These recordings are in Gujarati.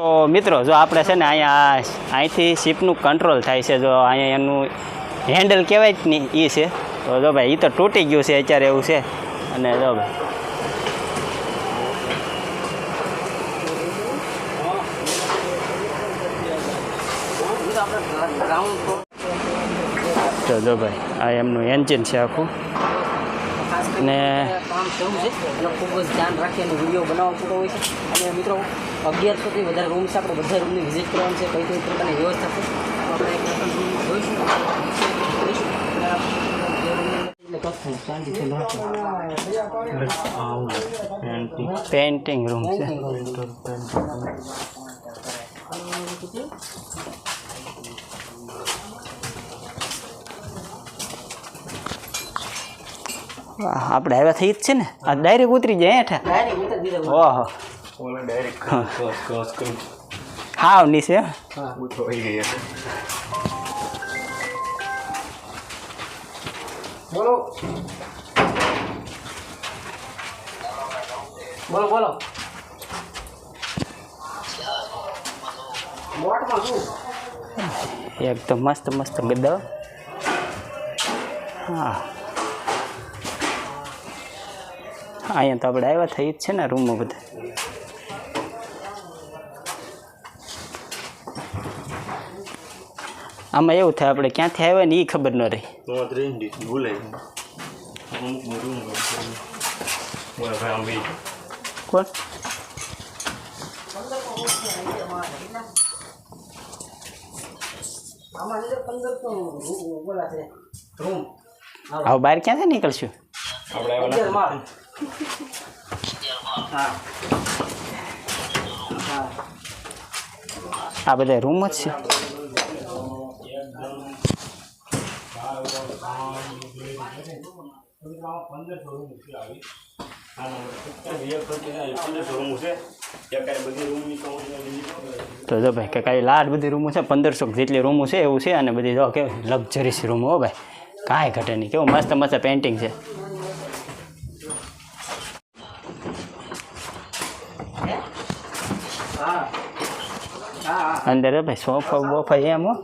તો મિત્રો જો આપણે છે ને અહીંયા અહીંથી શિપનું કંટ્રોલ થાય છે, જો અહીંયા એનું હેન્ડલ કહેવાય જ નહીં એ છે. તો જો ભાઈ એ તો તૂટી ગયું છે અત્યારે એવું છે. અને જો ભાઈ તો જો ભાઈ આ એમનું એન્જિન છે આખું. અને કામ શરૂ છે અને ખૂબ જ ધ્યાન રાખીને વિડીયો બનાવવો પડતો હોય છે. અને મિત્રો 1100થી વધારે રૂમ છે, આપણે બધા રૂમની વિઝિટ કરવાની છે, કઈ કઈ પ્રકારની વ્યવસ્થા છે તો આપણે જોઈશું. પેઇન્ટિંગ રૂમ છે. આપણે આવ્યા થઈ જ છે ને, આ ડાયરેક્ટ ઉતરી જાય હેઠા. ઓહો હાવ નીચે બોલો બોલો બોલો બોટમાં શું એકદમ મસ્ત મસ્ત ગદ્દા. હા અહીંયા તો આપણે આવ્યા થઈ જ છે ને રૂમમાં બધા. આમાં એવું થાય આપણે ક્યાંથી આવ્યા ને એ ખબર ન રહી. કોણ હવે બહાર ક્યાંથી નીકળશું? આ બધા રૂમ જ છે. તો જો ભાઈ કે કાંઈ લાડ બધી રૂમો છે, 1500 જેટલી રૂમો છે એવું છે. અને બધી જો કેવું લક્ઝરીસ રૂમો હો ભાઈ, કાંઈ ઘટે નહીં. કેવું મસ્ત મસ્ત પેઇન્ટિંગ છે. અંદર ભાઈ સોફા બોફા એમ હો.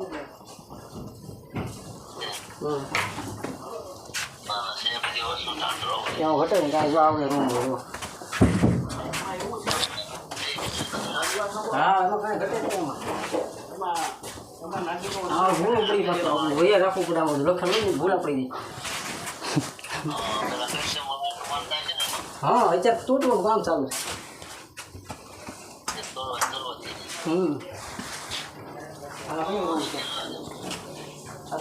ત્યાં ઘટે ને કાંઈ જો આપણે રૂમ હોય. હા એમાં કાંઈ ઘટે નહીં. હા ભૂલ પડી પાછું આપણે વૈયા રાખવું પડે. આમાં લખેલું નહીં ભૂલા પડી જાય. હા અત્યારે તૂટવાનું કામ ચાલુ છે.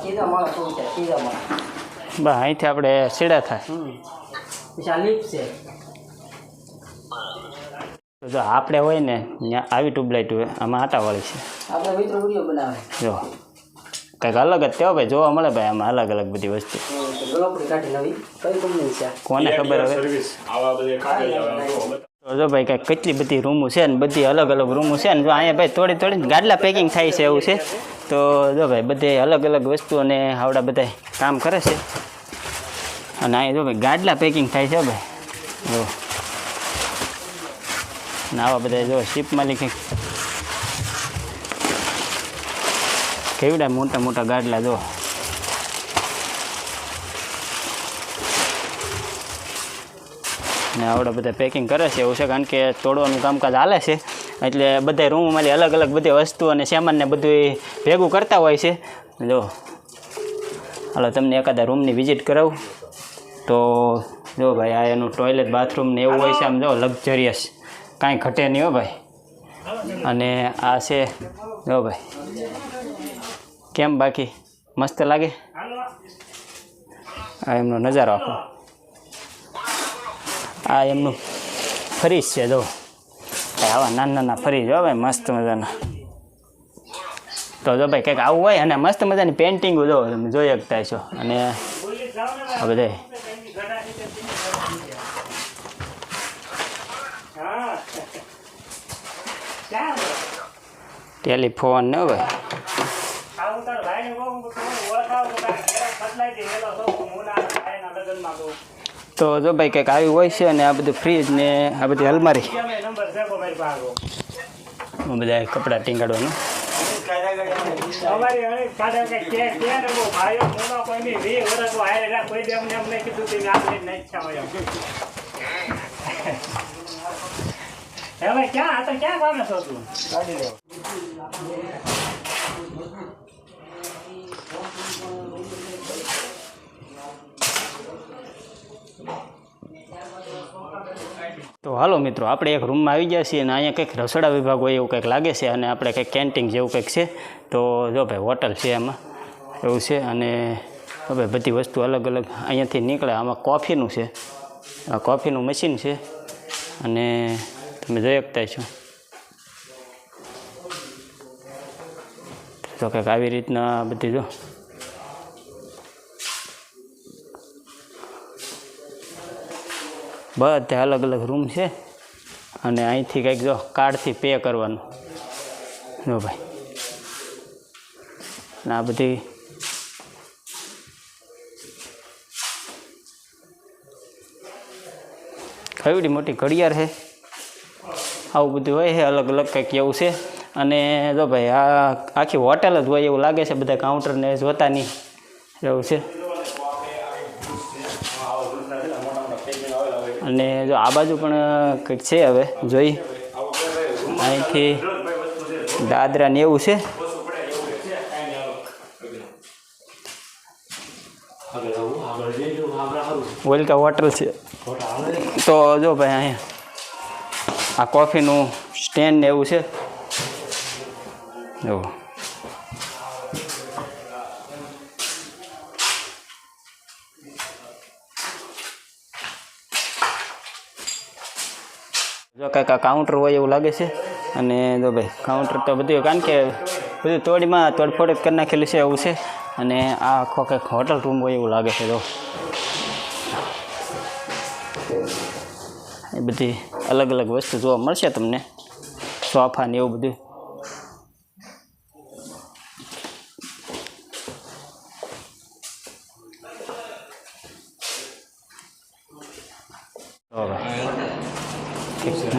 ત્રીજા માળા શું છે? ત્રીજા માળા બસ અહીંથી આપણે સીડા થાય. પછી આ લીફ છે. તો જો આપણે હોય ને ત્યાં આવી ટ્યુબલાઇટ હોય, આમાં આટાવાળી છે. આપણે મિત્રો વિડીયો બનાવે જો કંઈક અલગ જ તેવો ભાઈ જોવા મળે ભાઈ આમાં અલગ અલગ બધી વસ્તુ. ગલોપડી કાઢી નવી કઈ કંપની છે કોને ખબર હવે. તો જો ભાઈ કંઈક કેટલી બધી રૂમો છે ને બધી અલગ અલગ રૂમો છે ને જો અહીંયા ભાઈ થોડી થોડી ગાડલા પેકિંગ થાય છે એવું છે. તો જો ભાઈ બધે અલગ અલગ વસ્તુઓને આવડા બધા કામ કરે છે. અને અહીંયા જો ભાઈ ગાડલા પેકિંગ થાય છે ભાઈ. જો ને આવા બધા જો શિપમાં લીધી કેવડા મોટા મોટા ગાડલા જો. ને આવડા બધા પેકિંગ કરે છે એવું છે, કારણ કે તોડવાનું કામકાજ હાલે છે. એટલે બધા રૂમમાં અલગ અલગ બધી વસ્તુ અને સામાનને બધું ભેગું કરતા હોય છે. જો હાલો તમને એકાદા રૂમની વિઝિટ કરાવું. તો જો ભાઈ આ એનું ટોયલેટ બાથરૂમ ને એવું હોય છે. આમ જો લક્ઝરિયસ, કાંઈ ઘટે નહીં હો ભાઈ. અને આ છે જો ભાઈ કેમ બાકી મસ્ત લાગે. આ એમનો નજારો આખો. આ એમનું ફરીજ છે જો આવા નાના નાના ફરીજ હો ભાઈ મસ્ત મજાના. તો જો ભાઈ કંઈક આવું હોય અને મસ્ત મજાની પેઇન્ટિંગો જો તમે જોઈ શકતા છો. અને આ બધા ટેલિફોન ને ભાઈ તો જો ભાઈ કંઈક આવ્યું હોય છે. અને આ બધું ફ્રીજ ને આ બધી અલમારી બધા કપડાં ટીંગાડવાનું. અમારી અનેક કાઢા કે કે ને બહુ ભાઈઓ મોનો કોઈ ની 20 વર્ષ આયે રા કોઈ દે અમને અમને કીધું કે આપણે નહીં ઈચ્છા હોય હવે ક્યાં આ તો ક્યાં કામે છો તું ગાડી લેવો તો હાલો મિત્રો, આપણે એક રૂમમાં આવી ગયા છીએ અને અહીંયા કંઈક રસોડા વિભાગ હોય એવું કંઈક લાગે છે અને આપણે કંઈક કેન્ટીન જેવું કંઈક છે. તો જો ભાઈ હોટલ છે એમાં એવું છે. અને હવે બધી વસ્તુ અલગ અલગ અહીંયાથી નીકળે. આમાં કોફીનું છે, આ કોફીનું મશીન છે અને તમે જોઈ શકતા છો. તો કંઈક આવી રીતના બધી જો બધા અલગ અલગ રૂમ છે. અને અહીંથી કંઈક જો કાર્ડથી પે કરવાનું જો ભાઈ. અને આ બધી કેવડી મોટી ઘડિયાળ છે. આવું બધું હોય છે અલગ અલગ કંઈક એવું છે. અને જો ભાઈ આ આખી હોટેલ જ હોય એવું લાગે છે. બધા કાઉન્ટરને જોતા નહીં એવું છે. અને જો આ બાજુ પણ કંઈક છે. હવે જોઈ અહીંથી દાદરા ને એવું છે. વેલકા હોટલ છે. તો જો ભાઈ અહીંયા આ કોફીનું સ્ટેન્ડ ને એવું છે. જો જો કાંઈક આ કાઉન્ટર હોય એવું લાગે છે. અને જો ભાઈ કાઉન્ટર તો બધું, કારણ કે બધું તોડફોડ જ કરી નાખેલું છે એવું છે. અને આ આખો કંઈક હોટલ રૂમ હોય એવું લાગે છે. જો એ બધી અલગ અલગ વસ્તુ જોવા મળશે તમને, સોફા ને એવું બધું.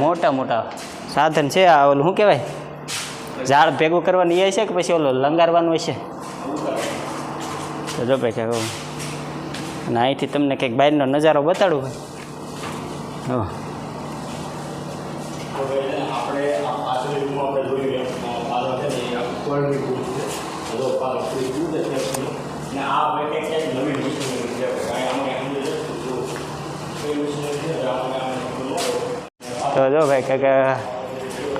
મોટા મોટા સાધન છે. આ ઓલું શું કહેવાય, ઝાડ ભેગું કરવાની એ છે કે પછી ઓલું લંગારવાનું હોય છે. તો જો ભાઈ કહું, અને અહીંથી તમને કંઈક બહારનો નજારો બતાડું. હો તો જો ભાઈ કંઈક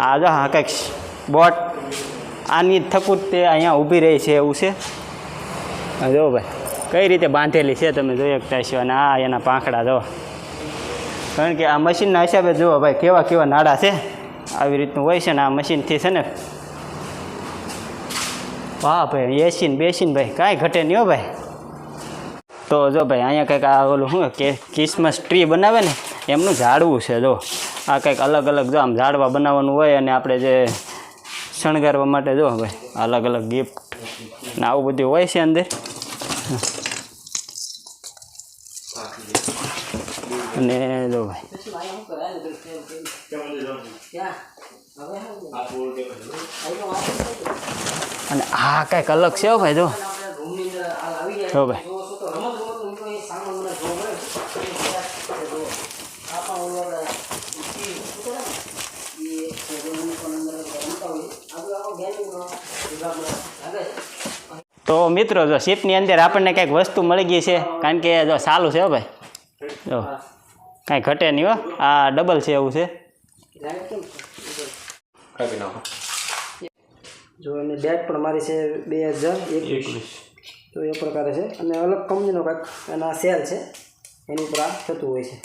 આ જો હા કંઈક બોટ આની થકું તે અહીંયા ઊભી રહી છે એવું છે. જો ભાઈ કઈ રીતે બાંધેલી છે તમે જોઈ શકતા છો. અને આ એના પાંખડા જો, કારણ કે આ મશીનના હિસાબે જુઓ ભાઈ કેવા કેવા નાડા છે. આવી રીતનું હોય છે ને આ મશીનથી છે ને. વાહ ભાઈ, એસીને બેસીને ભાઈ કાંઈ ઘટે નહીં હો ભાઈ. તો જો ભાઈ અહીંયા કંઈક આ ઓલું શું કે ક્રિસમસ ટ્રી બનાવે ને એમનું ઝાડવું છે. જો આ કંઈક અલગ અલગ જો આમ ઝાડવા બનાવવાનું હોય અને આપણે જે શણગારવા માટે જો ભાઈ અલગ અલગ ગિફ્ટ ને આવું બધું હોય છે અંદર. અને જો ભાઈ અને આ કંઈક અલગ છે ભાઈ. જો ભાઈ તો મિત્રો જો શિપની અંદર આપણને કંઈક વસ્તુ મળી ગઈ છે. કારણ કે જો સારું છે ભાઈ, જો કાંઈ ઘટે નહીં હો. આ ડબલ છે એવું છે. જો એની ડેટ પણ મારી છે 2021. તો એ પ્રકારે છે. અને અલગ કંપનીનો કંઈક એના સેલ છે એની ઉપર આ થતું હોય છે.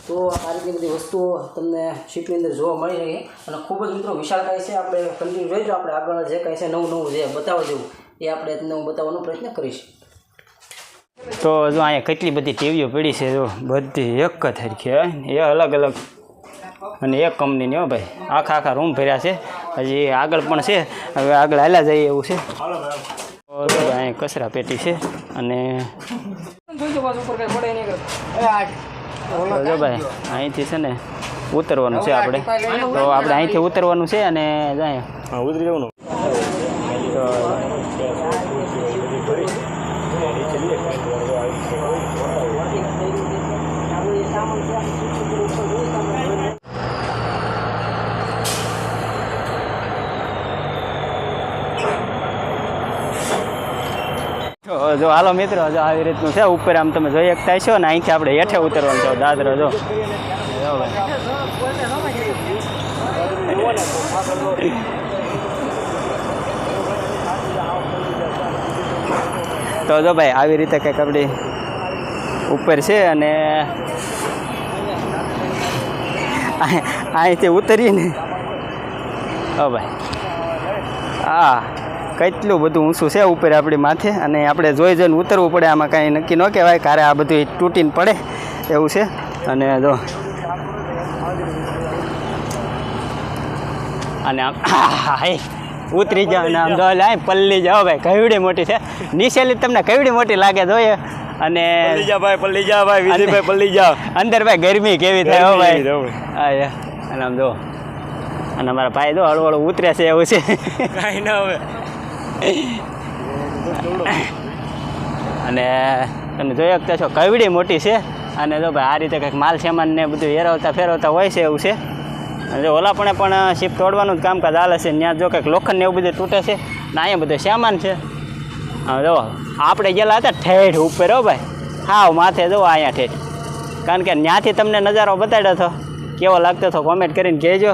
તો આ રીતની બધી વસ્તુઓ તમને શિપની અંદર જોવા મળી રહી. અને ખૂબ જ મિત્રો વિશાળકાય છે. આપણે કન્ટિન્યુ જોઈજો. આપણે આગળ જે કંઈ છે નવું નવું જે બતાવવા જેવું એ આપણે તમને હું બતાવવાનો પ્રયત્ન કરીશ. તો જો અહીંયા કેટલી બધી ટીવીઓ પડી છે. જો બધી એક જ હરખી હોય એ અલગ અલગ અને એક કંપનીની હો ભાઈ. આખા રૂમ ભર્યા છે. હજી આગળ પણ છે. હવે આગળ હાલ્યા જઈએ એવું છે. તો અહીંયા કચરા પેટી છે. અને જો ભાઈ અહીંથી છે ને ઉતરવાનું છે આપણે. તો આપણે અહીંથી ઉતરવાનું છે અને જાય હા ઉતરી જવાનું. તો જો હાલો મિત્રો, જો આવી રીતનું છે ઉપર. આમ તમે જોઈ શકતા છો ને, અહીંથી આપણે હેઠે ઉતરવાનું છે દાદરો. જો તો જો ભાઈ આવી રીતે કંઈક આપણી ઉપર છે અને અહીંથી ઉતરીને હો ભાઈ હા કેટલું બધું ઊંચું છે ઉપર આપણી માથે. અને આપણે જોઈ જોઈને ઉતરવું પડે. આમાં કાંઈ નક્કી ન કહેવાય કારે આ બધું તૂટીને પડે એવું છે. અને જો અને આમ ઉતરી જાઓ ને આમ જો પલ્લી જાઓ ભાઈ, કવડી મોટી છે. નીચેલી તમને કવડી મોટી લાગે જોઈએ. અને પલ્લી જા ભાઈ વિજયભાઈ પલ્લી જા. અંદર ભાઈ ગરમી કેવી થાય હો ભાઈ. હા અને આમ જો અને અમારા ભાઈ જો હળવું હળવું ઉતરે છે એવું છે. કાંઈ ના હવે. અને તમે જોઈ શકતા છો કવડી મોટી છે. અને જો ભાઈ આ રીતે કંઈક માલ સામાન ને બધું ફેરવતા હોય છે એવું છે. અને જો ઓલા પણ શીપ તોડવાનું જ કામકાજ ચાલે છે. ત્યાં જો કંઈક લોખંડ ને એવું બધું તૂટે છે ને અહીંયા બધું સામાન છે. હા જો આપણે ગયેલા હતા ઠેઠ ઉપર હો ભાઈ, હાવ માથે જો અહીંયા ઠેઠ. કારણ કે ત્યાંથી તમને નજારો બતાડ્યો હતો, કેવો લાગતો હતો કોમેન્ટ કરીને કહેજો.